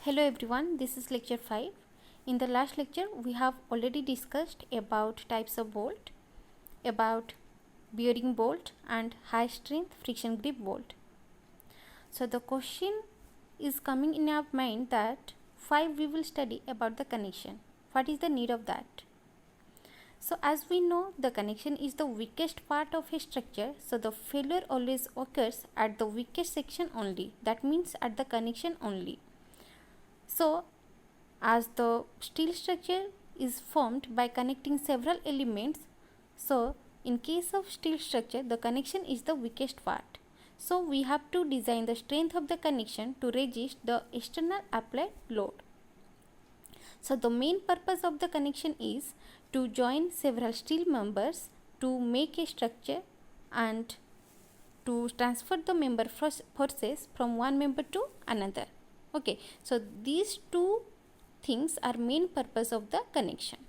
Hello everyone, this is lecture 5. In the last lecture, we have already discussed about types of bolt, about bearing bolt and high strength friction grip bolt. So the question is coming in our mind that 5 we will study about the connection. What is the need of that? So as we know, the connection is the weakest part of a structure. So the failure always occurs at the weakest section only. That means at the connection only. So as the steel structure is formed by connecting several elements, so in case of steel structure, the connection is the weakest part. So we have to design the strength of the connection to resist the external applied load. So the main purpose of the connection is to join several steel members to make a structure and to transfer the member forces from one member to another. Okay, so these two things are main purpose of the connection.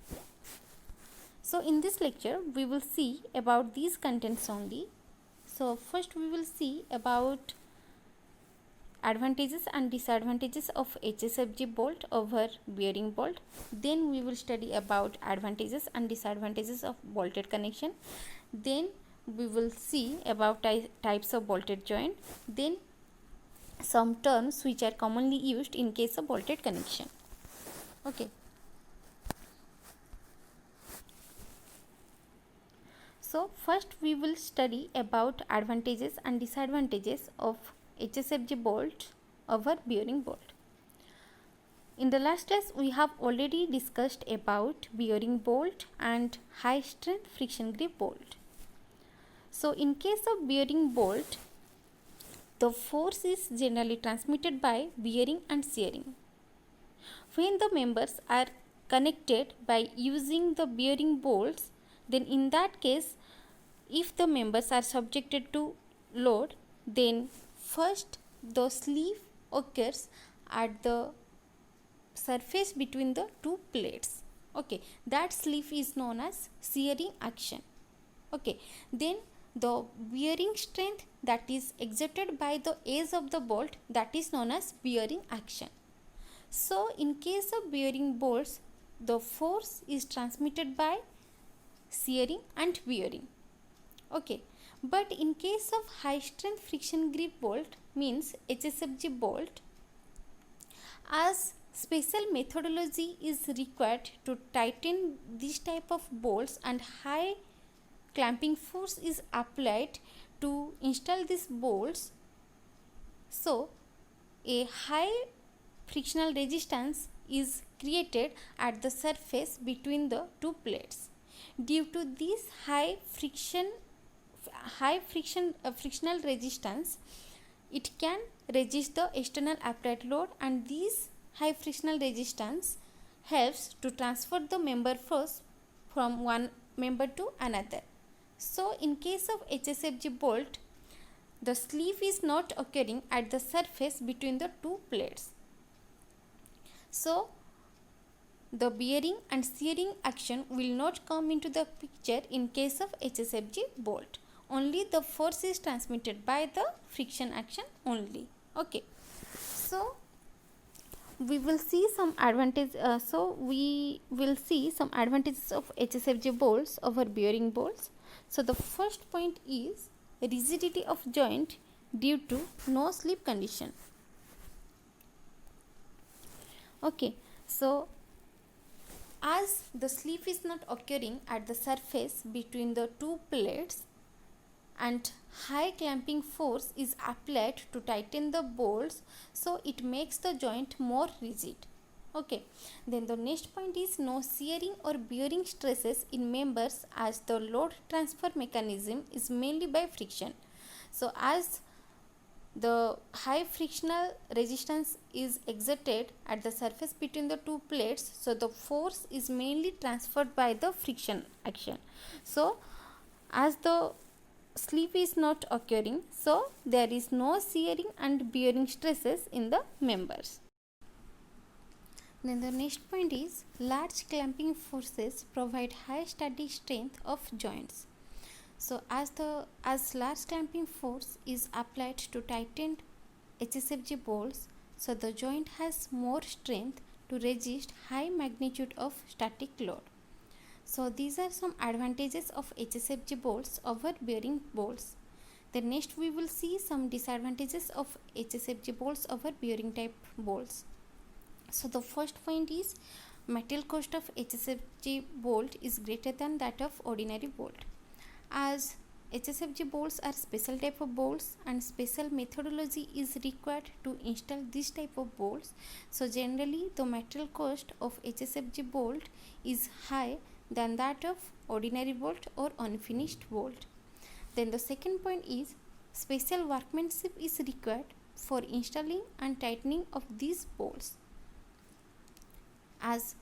So in this lecture we will see about these contents only. So first we will see about advantages and disadvantages of HSFG bolt over bearing bolt. Then we will study about advantages and disadvantages of bolted connection. Then we will see about types of bolted joint. Then some terms which are commonly used in case of bolted connection. Okay. So first we will study about advantages and disadvantages of HSFG bolt over bearing bolt. In the last class we have already discussed about bearing bolt and high strength friction grip bolt. So in case of bearing bolt, the force is generally transmitted by bearing and shearing. When the members are connected by using the bearing bolts, then in that case, if the members are subjected to load, then first the sleeve occurs at the surface between the two plates. Okay, that sleeve is known as shearing action. Okay, then the bearing strength that is exerted by the edge of the bolt, that is known as bearing action. So in case of bearing bolts, the force is transmitted by shearing and bearing. Okay, but in case of high strength friction grip bolt, means HSFG bolt, as special methodology is required to tighten this type of bolts and high clamping force is applied to install these bolts, so a high frictional resistance is created at the surface between the two plates. Due to this frictional resistance, it can resist the external applied load, and this high frictional resistance helps to transfer the member force from one member to another. So in case of HSFG bolt, the sleeve is not occurring at the surface between the two plates. So the bearing and shearing action will not come into the picture in case of HSFG bolt. Only the force is transmitted by the friction action only. Okay. So we will see some advantages. We will see some advantages of HSFG bolts over bearing bolts. So the first point is rigidity of joint due to no slip condition. Okay, so as the sleeve is not occurring at the surface between the two plates and high clamping force is applied to tighten the bolts, so it makes the joint more rigid. Okay, then the next point is no shearing or bearing stresses in members, as the load transfer mechanism is mainly by friction. So as the high frictional resistance is exerted at the surface between the two plates, so the force is mainly transferred by the friction action. So as the sleeve is not occurring, so there is no shearing and bearing stresses in the members. Then the next point is large clamping forces provide high static strength of joints. So as large clamping force is applied to tighten HSFG bolts, so the joint has more strength to resist high magnitude of static load. So these are some advantages of HSFG bolts over bearing bolts. Then next we will see some disadvantages of HSFG bolts over bearing type bolts. So the first point is metal cost of HSFG bolt is greater than that of ordinary bolt. As HSFG bolts are special type of bolts and special methodology is required to install this type of bolts. So generally the material cost of HSFG bolt is high than that of ordinary bolt or unfinished bolt. Then the second point is special workmanship is required for installing and tightening of these bolts. As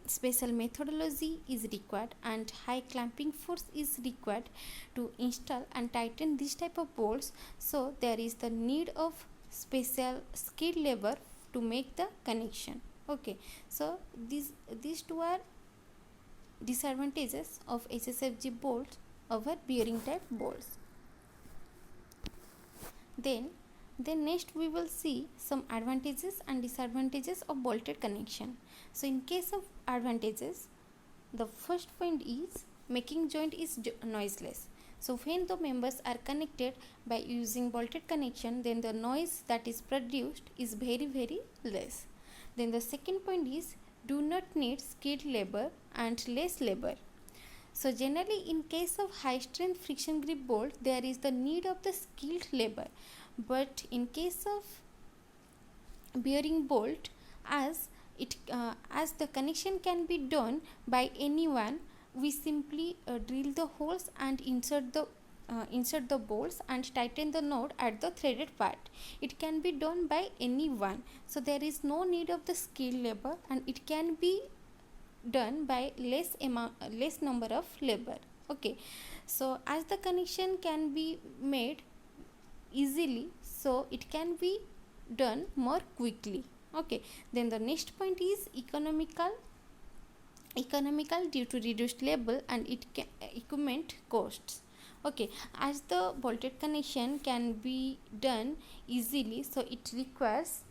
special methodology is required and high clamping force is required to install and tighten this type of bolts, so there is the need of special skilled labor to make the connection. Okay, so these two are disadvantages of HSFG bolts over bearing type bolts. Then next we will see some advantages and disadvantages of bolted connection. So in case of advantages, the first point is making joint is noiseless. So when the members are connected by using bolted connection, then the noise that is produced is very less. Then the second point is do not need skilled labor and less labor. So generally in case of high strength friction grip bolt, there is the need of the skilled labor, but in case of bearing bolt, as the connection can be done by anyone, we simply drill the holes and insert the bolts and tighten the node at the threaded part. It can be done by anyone, so there is no need of the skilled labor and it can be done by less number of labor. Okay, so as the connection can be made easily, so it can be done more quickly. Okay, then the next point is economical due to reduced labor and equipment costs. Okay, as the bolted connection can be done easily, so it requires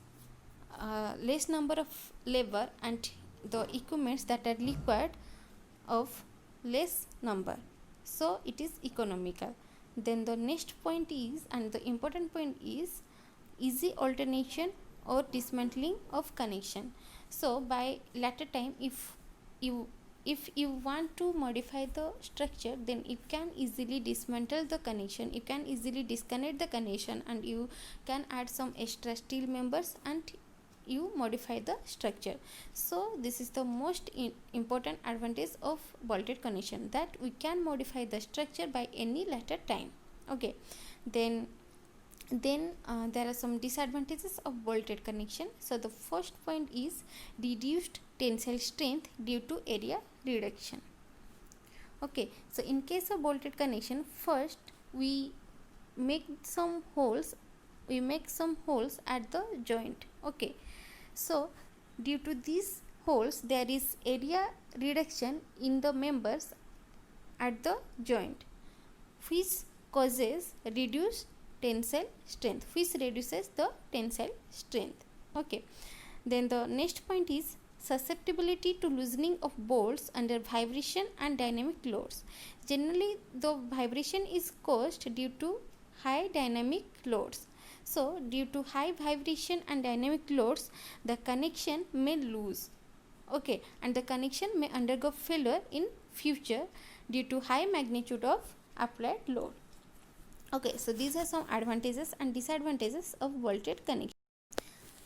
less number of labor and the equipments that are required of less number, so it is economical. Then the next point is, and the important point is, easy alternation or dismantling of connection. So by latter time, if you want to modify the structure, then you can easily dismantle the connection, you can easily disconnect the connection, and you can add some extra steel members and you modify the structure. So this is the most important advantage of bolted connection, that we can modify the structure by any later time. Okay, then there are some disadvantages of bolted connection. So the first point is reduced tensile strength due to area reduction. Okay, so in case of bolted connection, first we make some holes at the joint. Okay, so due to these holes there is area reduction in the members at the joint, which causes reduced tensile strength, which reduces the tensile strength. Okay, then the next point is susceptibility to loosening of bolts under vibration and dynamic loads. Generally the vibration is caused due to high dynamic loads. So due to high vibration and dynamic loads, the connection may lose. Okay, and the connection may undergo failure in future due to high magnitude of applied load. Okay, so these are some advantages and disadvantages of bolted connection.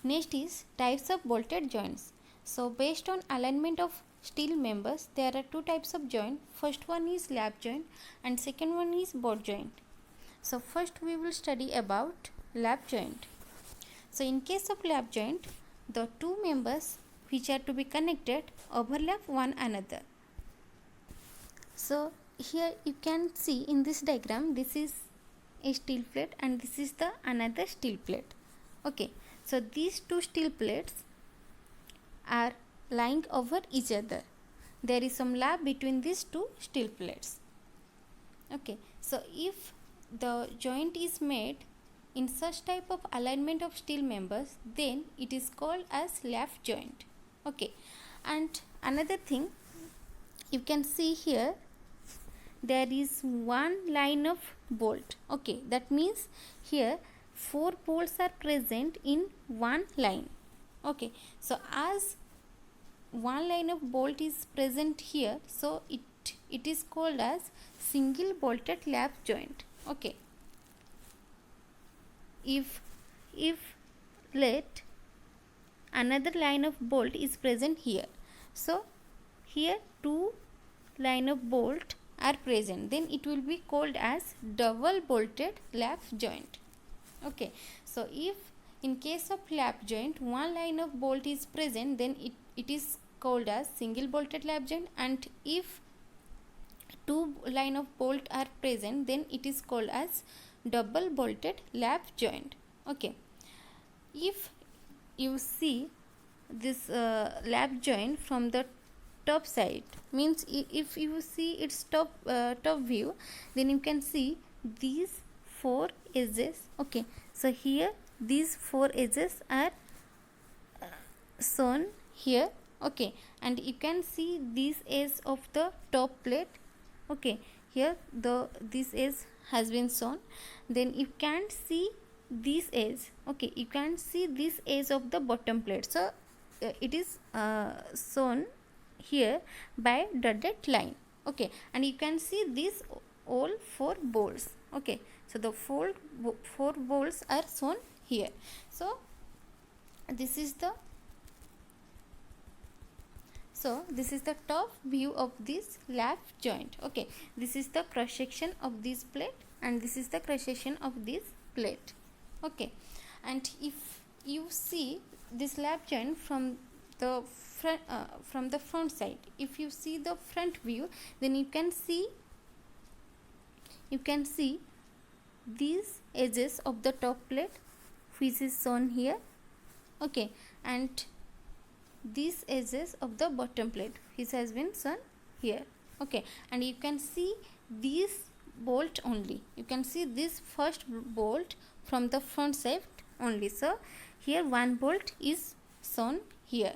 Next is types of bolted joints. So based on alignment of steel members, there are two types of joint. First one is lap joint and second one is bolt joint. So first we will study about lap joint. So in case of lap joint, the two members which are to be connected overlap one another. So here you can see in this diagram, this is a steel plate and this is the another steel plate. Okay, so these two steel plates are lying over each other. There is some lap between these two steel plates. Okay, so if the joint is made in such type of alignment of steel members, then it is called as lap joint. Okay, and another thing, you can see here there is one line of bolt. Okay, that means here 4 bolts are present in one line. Okay, so as one line of bolt is present here, so it is called as single bolted lap joint. Okay, if let another line of bolt is present here, so here 2 line of bolt are present, then it will be called as double bolted lap joint. Okay, so if in case of lap joint one line of bolt is present, then it is called as single bolted lap joint, and if 2 line of bolt are present, then it is called as double bolted lap joint. Okay, if you see this lap joint from the top side, means if you see its top view, then you can see these 4 edges. Okay, so here these 4 edges are shown here. Okay, and you can see this edge of the top plate. Okay, here this edge has been shown. Then you can see this edge. Okay, you can see this edge of the bottom plate. So it is shown here by dotted line. Okay, and you can see these all 4 bolts. Okay, so the 4 bolts are shown here. So this is the top view of this lap joint. Okay, this is the cross section of this plate, and this is the cross section of this plate. Okay, and if you see this lap joint from the front side, if you see the front view, then you can see these edges of the top plate, which is shown here. Okay, and these edges of the bottom plate, which has been shown here. Okay, and you can see this bolt only. You can see this first bolt from the front side only. So here one bolt is shown here.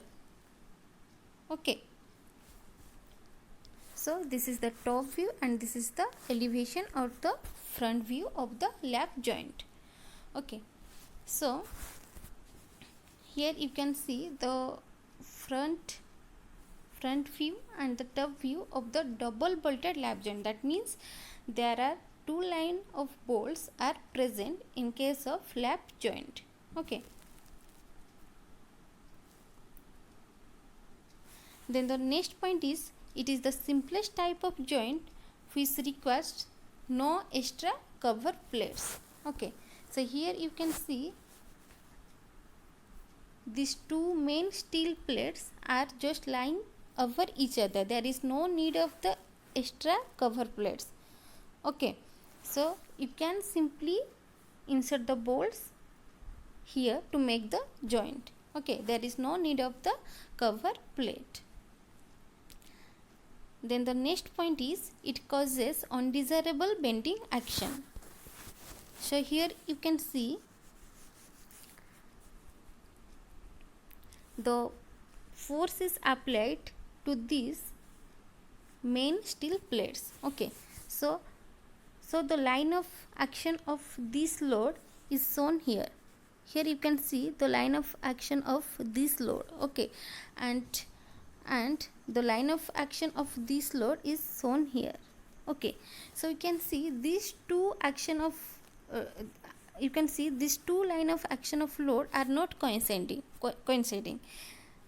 Okay, so this is the top view, and this is the elevation of the front view of the lap joint. Okay, so here you can see the front view and the top view of the double bolted lap joint. That means there are 2 line of bolts are present in case of lap joint. Okay, then the next point is, it is the simplest type of joint which requires no extra cover plates. Okay, so here you can see these 2 main steel plates are just lying over each other. There is no need of the extra cover plates. Okay, so you can simply insert the bolts here to make the joint. Okay, there is no need of the cover plate. Then the next point is, it causes undesirable bending action. So here you can see the force is applied to these main steel plates. Okay, so the line of action of this load is shown here. Here you can see the line of action of this load. Okay, and the line of action of this load is shown here. Okay, so you can see these 2 action of you can see these 2 line of action of load are not coinciding.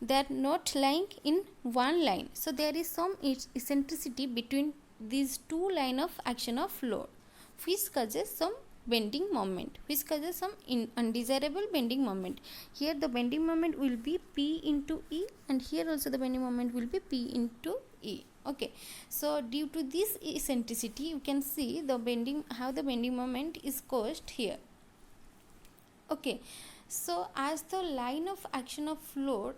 They are not lying in one line. So there is some eccentricity between these 2 line of action of load, which causes some bending moment, which causes some undesirable bending moment. Here the bending moment will be P into E, and here also the bending moment will be P into E. Okay, so due to this eccentricity, you can see how the bending moment is caused here. Okay, so as the line of action of load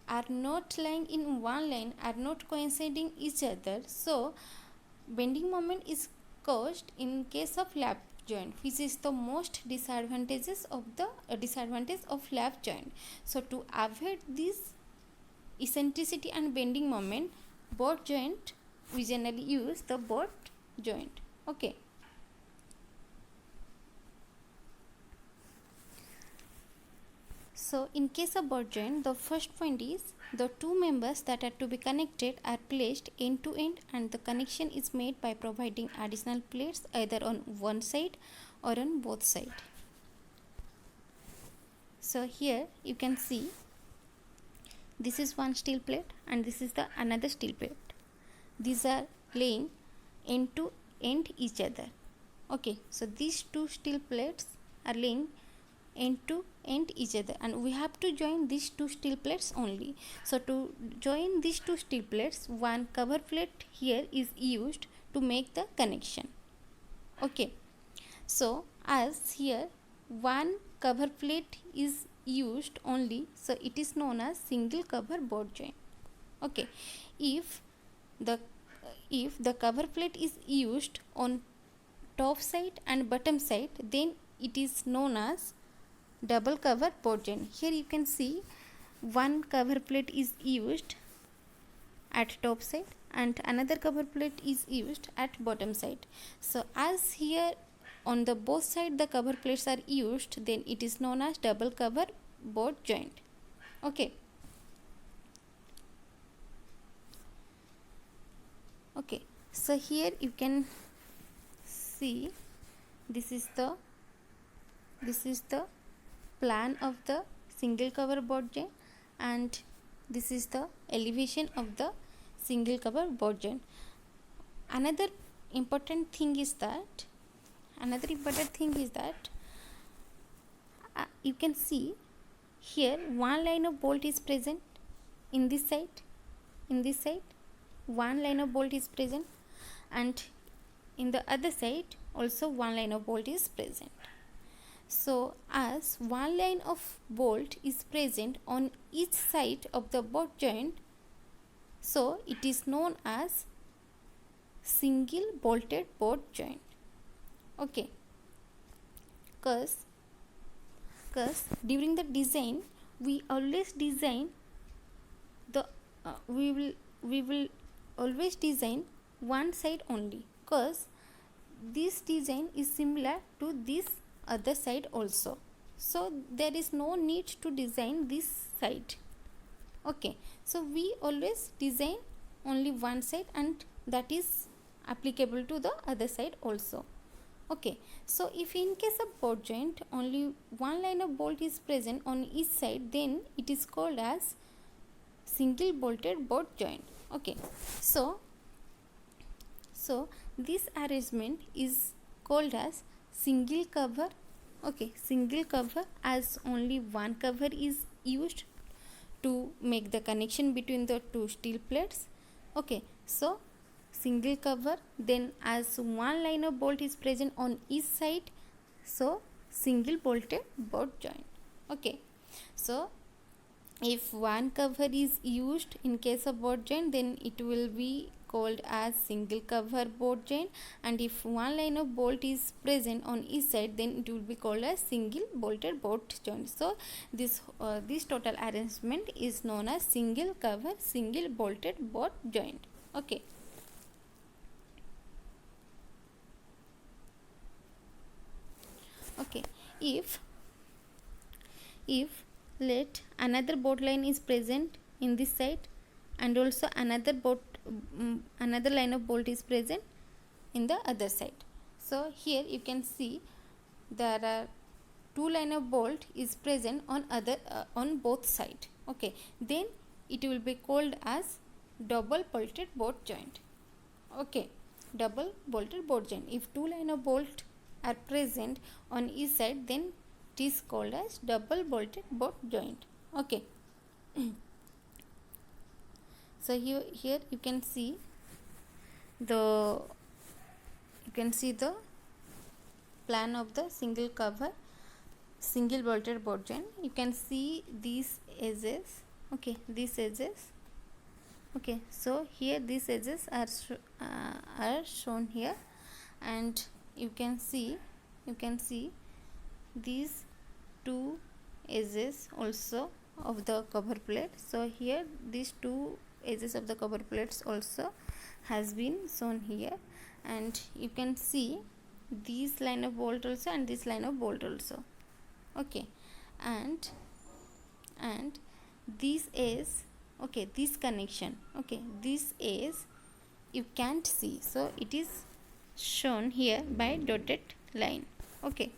are not lying in one line, are not coinciding each other, so bending moment is caused in case of lap joint, which is the most disadvantage of lap joint. So to avoid this eccentricity and bending moment, boat joint, we generally use the boat joint. Okay. So in case of boat joint, the first point is the two members that are to be connected are placed end to end, and the connection is made by providing additional plates either on one side or on both sides. So here you can see this is one steel plate and this is the another steel plate. These are laying end to end each other. Okay, so these two steel plates are laying end to end each other, and we have to join these two steel plates only. So to join these two steel plates, one cover plate here is used to make the connection. Okay, so as here one cover plate is used only, so it is known as single cover boat joint. Okay, if the cover plate is used on top side and bottom side, then it is known as double cover boat joint. Here you can see one cover plate is used at top side and another cover plate is used at bottom side. So as here on the both side the cover plates are used, then it is known as double cover boat joint. Okay. Okay, so here you can see this is the plan of the single cover boat joint, and this is the elevation of the single cover boat joint. Another important thing is that you can see here one line of bolt is present in this side, one line of bolt is present, and in the other side also one line of bolt is present. So as one line of bolt is present on each side of the boat joint, so it is known as single bolted boat joint. Okay, because during the design we always design the we will always design one side only, because this design is similar to this other side also, so there is no need to design this side. Okay, so we always design only one side and that is applicable to the other side also. Okay, so if in case of boat joint only one line of bolt is present on each side, then it is called as single bolted boat joint. Okay, so this arrangement is called as single cover. Okay, single cover, as only one cover is used to make the connection between the two steel plates. Okay, so single cover, then as one line of bolt is present on each side, so single bolted boat joint. Okay, so if one cover is used in case of boat joint, then it will be called as single cover boat joint, and if one line of bolt is present on each side, then it will be called as single bolted boat joint. So this total arrangement is known as single cover single bolted boat joint. Okay, okay, if let another boat line is present in this side and also another line of bolt is present in the other side. So here you can see there are two line of bolt is present on both side. Okay, then it will be called as double bolted boat joint. Okay, double bolted boat joint. If two line of bolt are present on each side, then it is called as double bolted boat joint. Okay. So here you can see the plan of the single cover single bolted boat joint. You can see these edges. Okay, these edges. Okay, so here these edges are shown here, and you can see you can see these two edges also of the cover plate. So here these two edges of the cover plates also has been shown here, and you can see this line of bolt also and this line of bolt also. Okay, and this is, okay, this connection, okay, this is you can't see, so it is shown here by dotted line. Okay,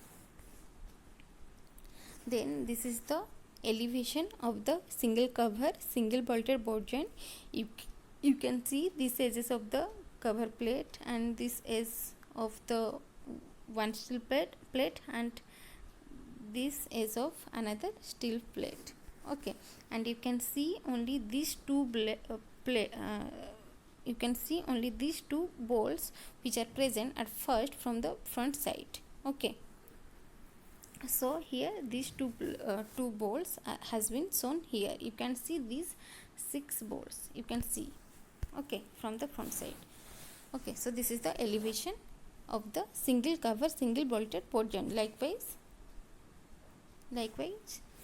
then this is the elevation of the single cover single bolted bolt joint. You can see these edges of the cover plate and this is of the one steel plate and this is of another steel plate. Okay, and you can see only these two you can see only these two bolts which are present at first from the front side. Okay, so here these two bolts has been shown here. You can see these 6 bolts, you can see, okay, from the front side. Okay, so this is the elevation of the single cover single bolted bolt joint. Likewise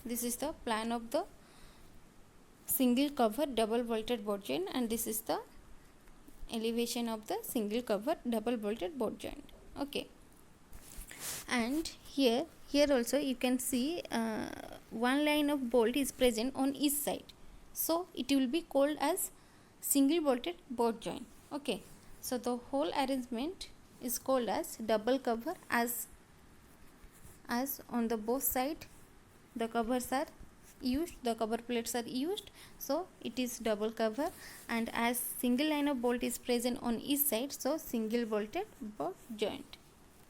this is the plan of the single cover double bolted bolt joint, and this is the elevation of the single cover double bolted bolt joint. Okay, and here also you can see one line of bolt is present on each side, so it will be called as single bolted bolt joint. Okay, so the whole arrangement is called as double cover, as on the both side the covers are used, the cover plates are used, so it is double cover, and as single line of bolt is present on each side, so single bolted bolt joint.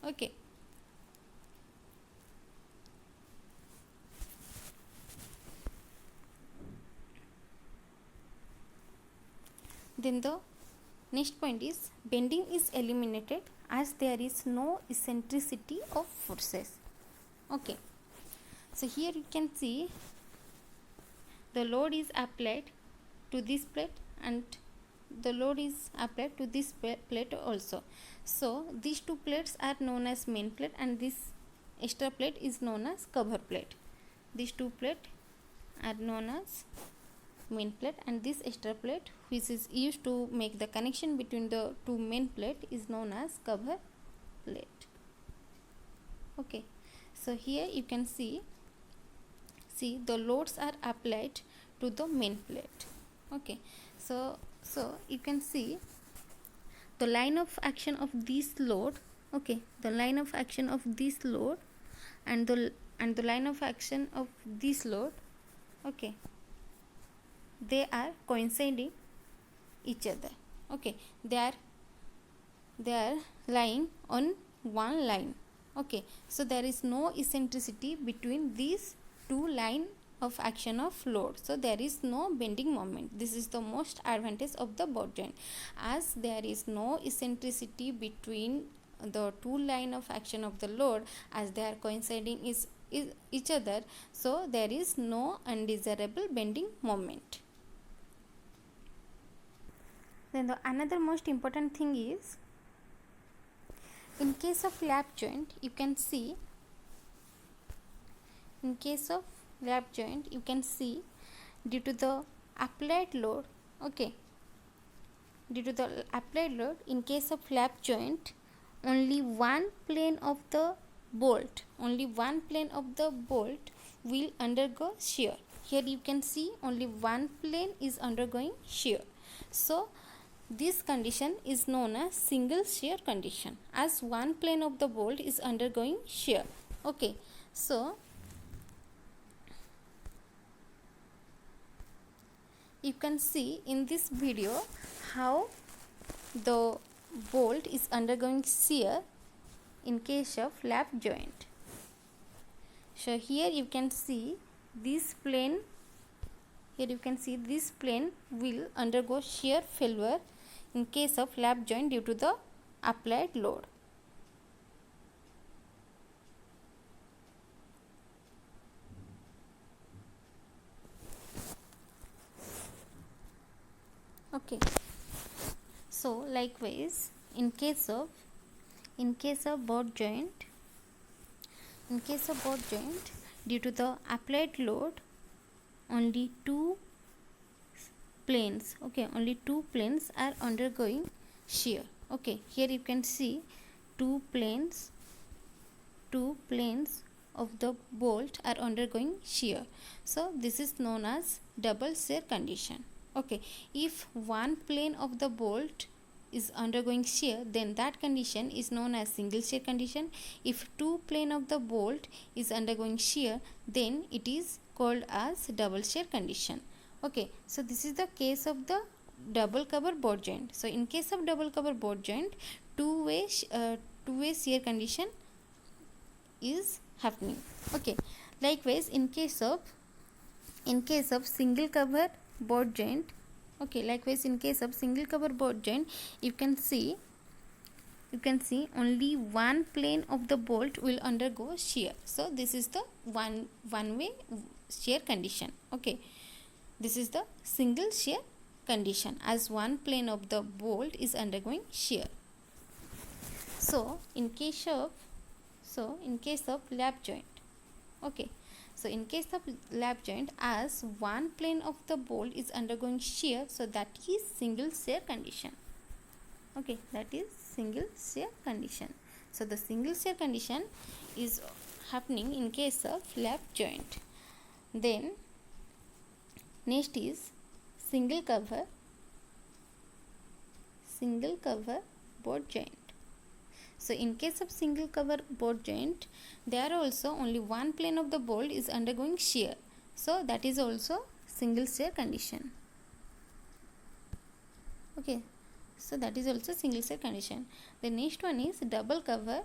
Okay, then the next point is bending is eliminated as there is no eccentricity of forces. Okay, so here you can see the load is applied to this plate and the load is applied to this plate also. So these two plates are known as main plate and this extra plate is known as cover plate. These two plates are known as main plate and this extra plate which is used to make the connection between the two main plate is known as cover plate. Okay, so here you can see the loads are applied to the main plate. Okay, so you can see the line of action of this load. Okay, the line of action of this load and the line of action of this load, okay, they are coinciding each other. Okay, they are lying on one line. Okay, so there is no eccentricity between these two line of action of load, so there is no bending moment. This is the most advantage of the bolt joint, as there is no eccentricity between the two line of action of the load, as they are coinciding each other, so there is no undesirable bending moment. Then the another most important thing is, in case of lap joint, you can see, in case of lap joint, you can see due to the applied load, okay, due to the applied load, in case of lap joint, only one plane of the bolt will undergo shear. Here you can see only one plane is undergoing shear. So this condition is known as single shear condition, as one plane of the bolt is undergoing shear. Okay, so you can see in this video how the bolt is undergoing shear in case of lap joint. So here you can see this plane, here you can see this plane will undergo shear failure in case of lap joint due to the applied load. Okay, so likewise in case of bolt joint, in case of bolt joint, due to the applied load, only two planes, okay, only two planes are undergoing shear. Okay, here you can see two planes of the bolt are undergoing shear. So this is known as double shear condition. Okay, if one plane of the bolt is undergoing shear, then that condition is known as single shear condition. If two plane of the bolt is undergoing shear, then it is called as double shear condition. Okay, so this is the case of the double cover bolt joint. So in case of double cover bolt joint, two-way shear condition is happening. Okay, likewise in case of single cover bolt joint, okay, likewise in case of single cover bolt joint, you can see only one plane of the bolt will undergo shear. So this is the one way shear condition. Okay, this is the single shear condition, as one plane of the bolt is undergoing shear. So in case of lap joint, okay, so in case of lap joint, as one plane of the bolt is undergoing shear, so that is single shear condition. Okay, that is single shear condition. So the single shear condition is happening in case of lap joint. Then next is single cover bolt joint. So in case of single cover bolt joint, there also only one plane of the bolt is undergoing shear. So that is also single shear condition. Okay, so that is also single shear condition. The next one is double cover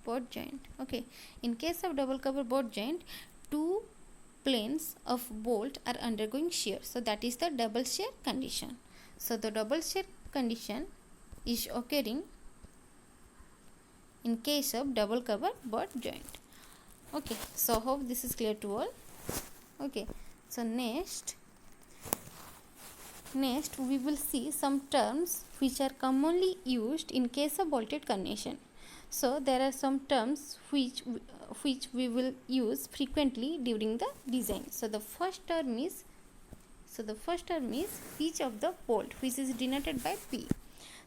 bolt joint. Okay, in case of double cover bolt joint, two planes of bolt are undergoing shear. So that is the double shear condition. So the double shear condition is occurring in case of double cover bolt joint. Okay, so hope this is clear to all. Okay, so next we will see some terms which are commonly used in case of bolted connection. So there are some terms which we will use frequently during the design. So the first term is pitch of the bolt, which is denoted by P.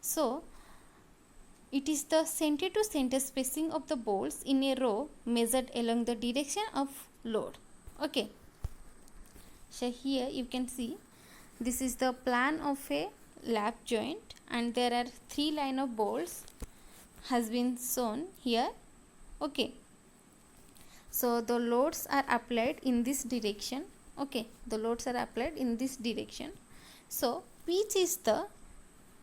So it is the center to center spacing of the bolts in a row measured along the direction of load. Okay, so here you can see this is the plan of a lap joint, and there are 3 line of bolts has been shown here. Okay, so the loads are applied in this direction. Okay, the loads are applied in this direction. So pitch is the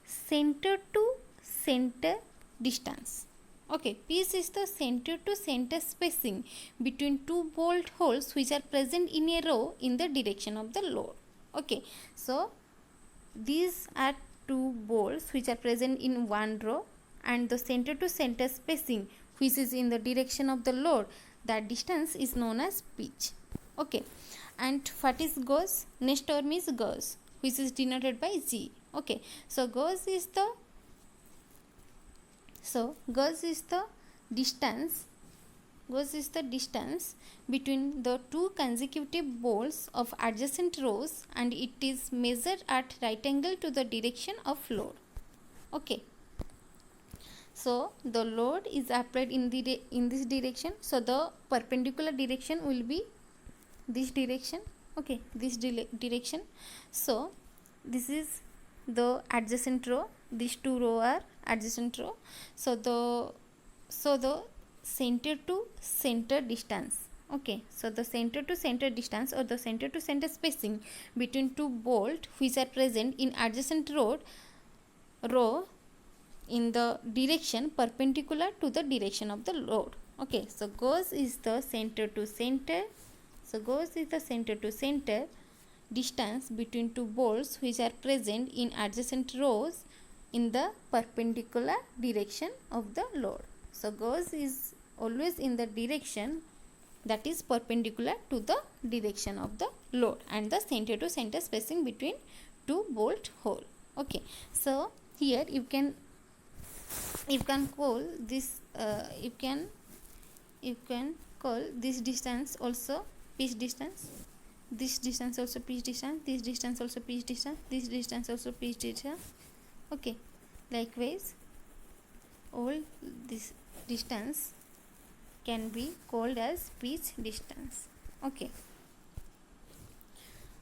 center to center distance. Okay, pitch is the center to center spacing between two bolt holes which are present in a row in the direction of the load. Okay, so these are two bolts which are present in one row, and the center to center spacing which is in the direction of the load, that distance is known as pitch. Okay, and what is gauge? Next term is gauge, which is denoted by G. Okay, so gauge is the distance between the two consecutive bolts of adjacent rows, and it is measured at right angle to the direction of load. Okay, so the load is applied in this direction, so the perpendicular direction will be this direction. Okay, this direction. So this is the adjacent row, these two row are adjacent row. So the center to center distance. Okay, so the center to center distance or the center to center spacing between two bolts which are present in adjacent row in the direction perpendicular to the direction of the load. Okay, so gauge is the center to center. So gauge is the center to center distance between two bolts which are present in adjacent rows in the perpendicular direction of the load. So gauge is always in the direction that is perpendicular to the direction of the load, and the center to center spacing between two bolt hole. Okay, so here you can you can call this you can call this distance also pitch distance, this distance also pitch distance, this distance also pitch distance, this distance also pitch distance. Okay, likewise all this distance can be called as pitch distance. Okay,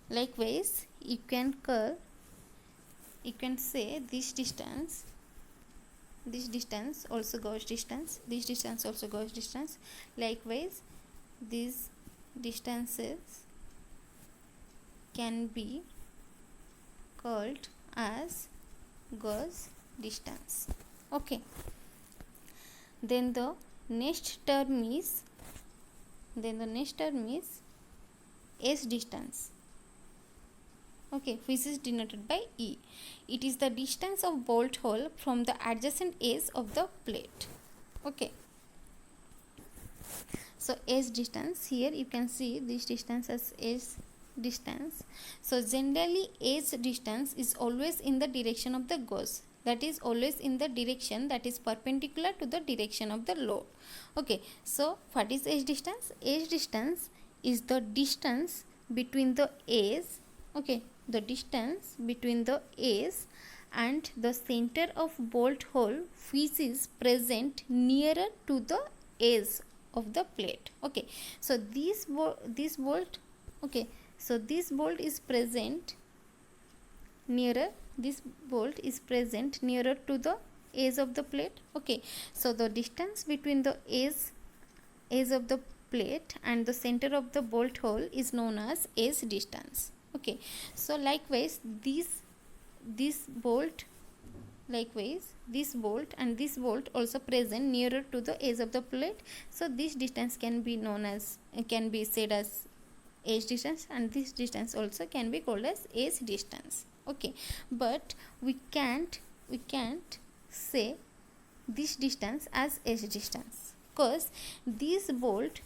likewise you can say this distance also gauge distance, this distance also gauge distance. Likewise these distances can be called as gauge distance. Okay, then the next term is edge distance. Okay, which is denoted by E. It is the distance of bolt hole from the adjacent edge of the plate. Okay, so edge distance, here you can see this distance as edge distance. So generally edge distance is always in the direction of the gauge, that is always in the direction that is perpendicular to the direction of the load. Okay, so what is edge distance? Edge distance is the distance between the edge, okay, the distance between the edge and the center of bolt hole which is present nearer to the edge of the plate. Okay, so this bolt, okay, so this bolt is present nearer, this bolt is present nearer to the edge of the plate. Okay, so the distance between the edge of the plate and the center of the bolt hole is known as edge distance. Okay, so likewise this bolt and this bolt also present nearer to the edge of the plate, so this distance can be said as edge distance, and this distance also can be called as edge distance. Okay, but we can't say this distance as edge distance because this bolt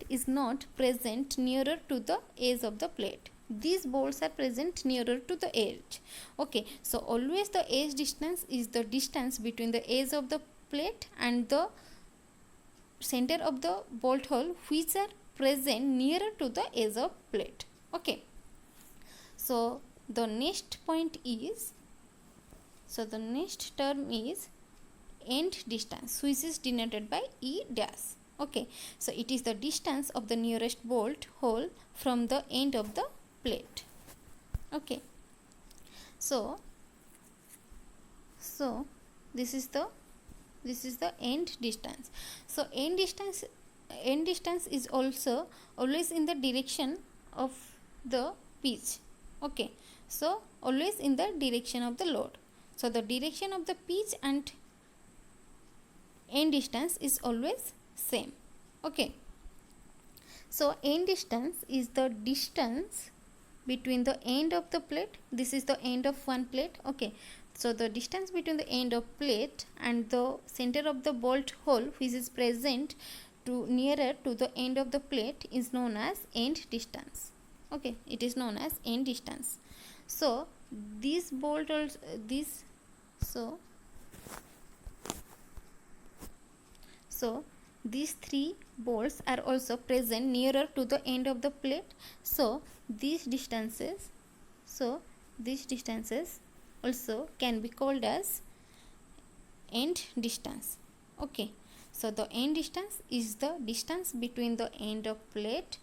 is not present nearer to the edge of the plate. These bolts are present nearer to the edge. Okay, so always the edge distance is the distance between the edge of the plate and the center of the bolt hole which are present nearer to the edge of plate. Okay, so the next point is, so the next term is end distance, which is denoted by E dash. Okay, so it is the distance of the nearest bolt hole from the end of the plate. Okay, so this is the end distance. So end distance is also always in the direction of the pitch. Okay, so always in the direction of the load. So the direction of the pitch and end distance is always same. Okay, so end distance is the distance between the end of the plate, this is the end of one plate. Okay, so the distance between the end of plate and the center of the bolt hole which is present to nearer to the end of the plate is known as end distance. Okay, it is known as end distance. So this bolt also so these three bolts are also present nearer to the end of the plate. So these distances also can be called as end distance. Okay, so the end distance is the distance between the end of plate,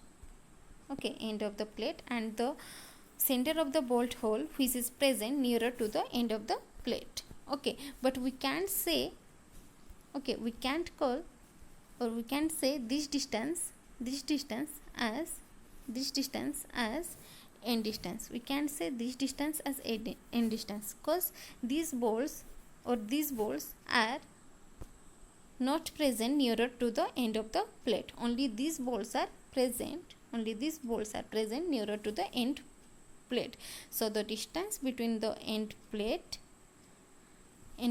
okay, end of the plate and the center of the bolt hole which is present nearer to the end of the plate. Okay, but we can't say, okay, we can't say this distance as end distance. We can't say this distance as end distance because these bolts are not present nearer to the end of the plate. Only these bolts are present nearer to the end plate. So the distance between the end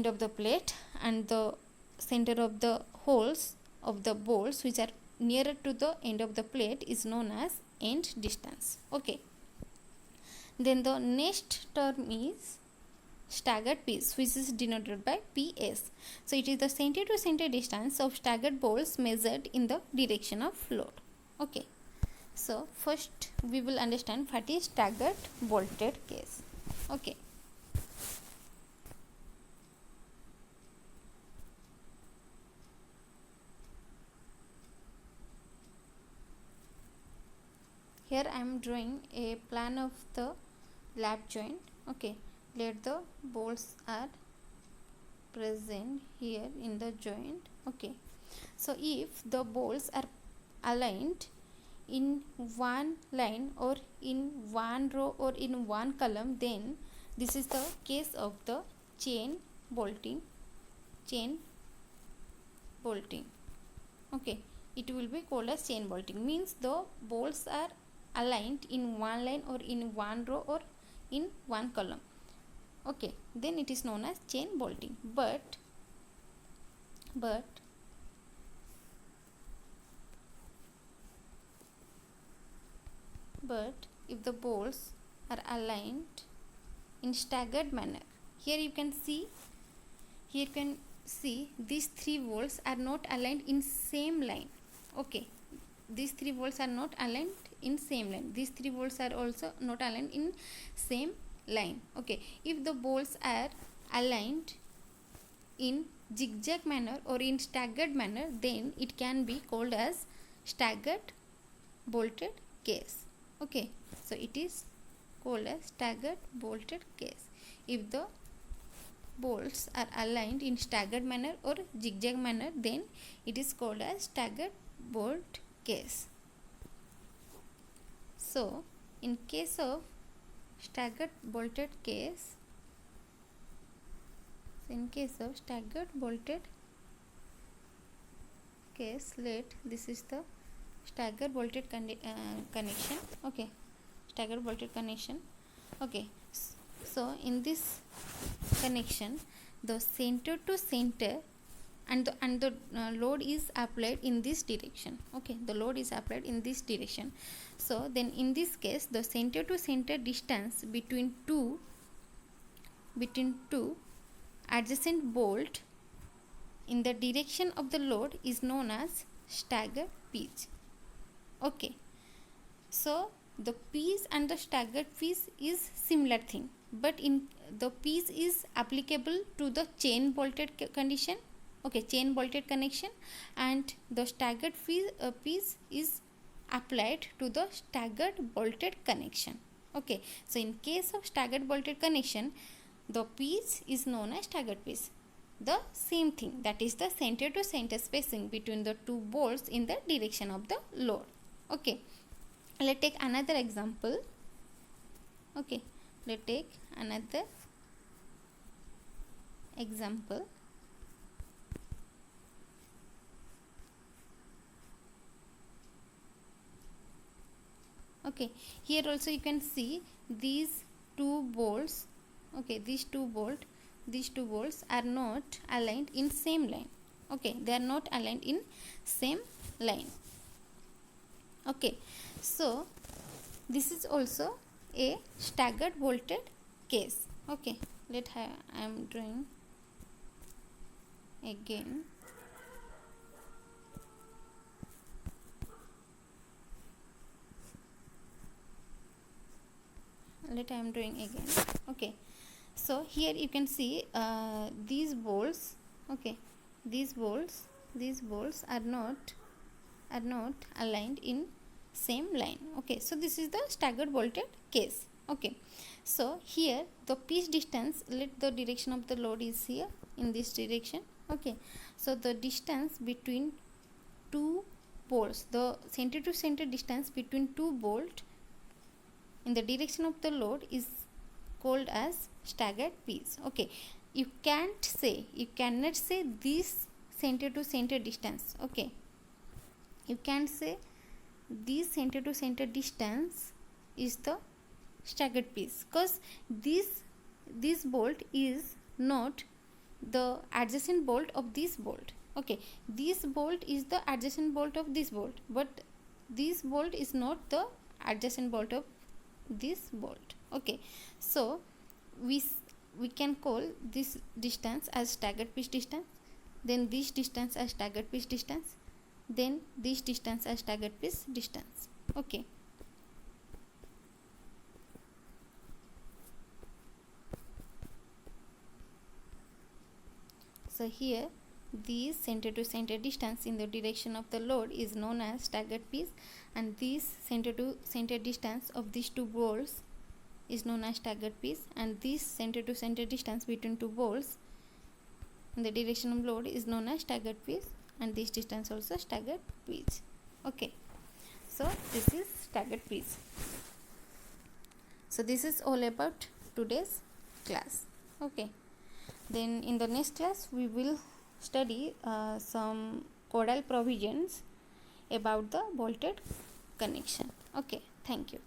of the plate and the center of the holes of the bolts which are nearer to the end of the plate is known as end distance. Okay, then the next term is staggered piece, which is denoted by PS. So it is the center to center distance of staggered bolts measured in the direction of load. Okay, so first we will understand what is staggered bolted case. Okay, here I am drawing a plan of the lap joint. Okay, let the bolts are present here in the joint. Okay, so if the bolts are aligned in one line or in one row or in one column, then this is the case of the chain bolting. Okay, it will be called as chain bolting, means the bolts are aligned in one line or in one row or in one column. Okay, then it is known as chain bolting. But if the bolts are aligned in staggered manner, here you can see these three bolts are not aligned in same line. Okay, these three bolts are not aligned in same line. These three bolts are also not aligned in same line. Okay, if the bolts are aligned in zigzag manner or in staggered manner, then it can be called as staggered bolted case. Okay, so it is called as staggered bolted case if the bolts are aligned in staggered manner or zigzag manner, then it is called as staggered bolt case. So in case of staggered bolted case, let this is the staggered bolted connection. Okay, staggered bolted connection. Okay, so in this connection, the center to center and the load is applied in this direction. Okay, the load is applied in this direction. So then in this case, the center to center distance between two adjacent bolt in the direction of the load is known as staggered piece. Okay, so the piece and the staggered piece is similar thing, but in the piece is applicable to the chain bolted condition. Okay, chain bolted connection, and the staggered piece is applied to the staggered bolted connection. Okay, so in case of staggered bolted connection, the piece is known as staggered piece. The same thing, that is the center to center spacing between the two bolts in the direction of the load. Okay, let's take another example. Okay, let's take another example. Okay, here also you can see these two bolts. Okay, these two bolts are not aligned in same line. Okay, they are not aligned in same line. Okay, so this is also a staggered bolted case. Okay, I am drawing again. I am drawing again. Okay, so here you can see these bolts. Okay, these bolts are not aligned in same line. Okay, so this is the staggered bolted case. Okay, so here the pitch distance, let the direction of the load is here in this direction. Okay, so the distance between two bolts, the center to center distance between two bolts in the direction of the load is called as staggered piece. Okay, you cannot say this center to center distance. Okay, you can say this center to center distance is the staggered piece, because this bolt is not the adjacent bolt of this bolt. Okay, this bolt is the adjacent bolt of this bolt, but this bolt is not the adjacent bolt of this bolt. Okay, so we we can call this distance as staggered pitch distance, then this distance as staggered pitch distance, then this distance as staggered pitch distance. Okay. So here this center to center distance in the direction of the load is known as staggered pitch, and this center to center distance of these two bolts is known as staggered pitch, and this center to center distance between two bolts in the direction of load is known as staggered pitch, and this distance also staggered pitch. Okay, so this is staggered pitch. So this is all about today's class. Okay, then in the next class we will study some codal provisions about the bolted connection. Okay, thank you.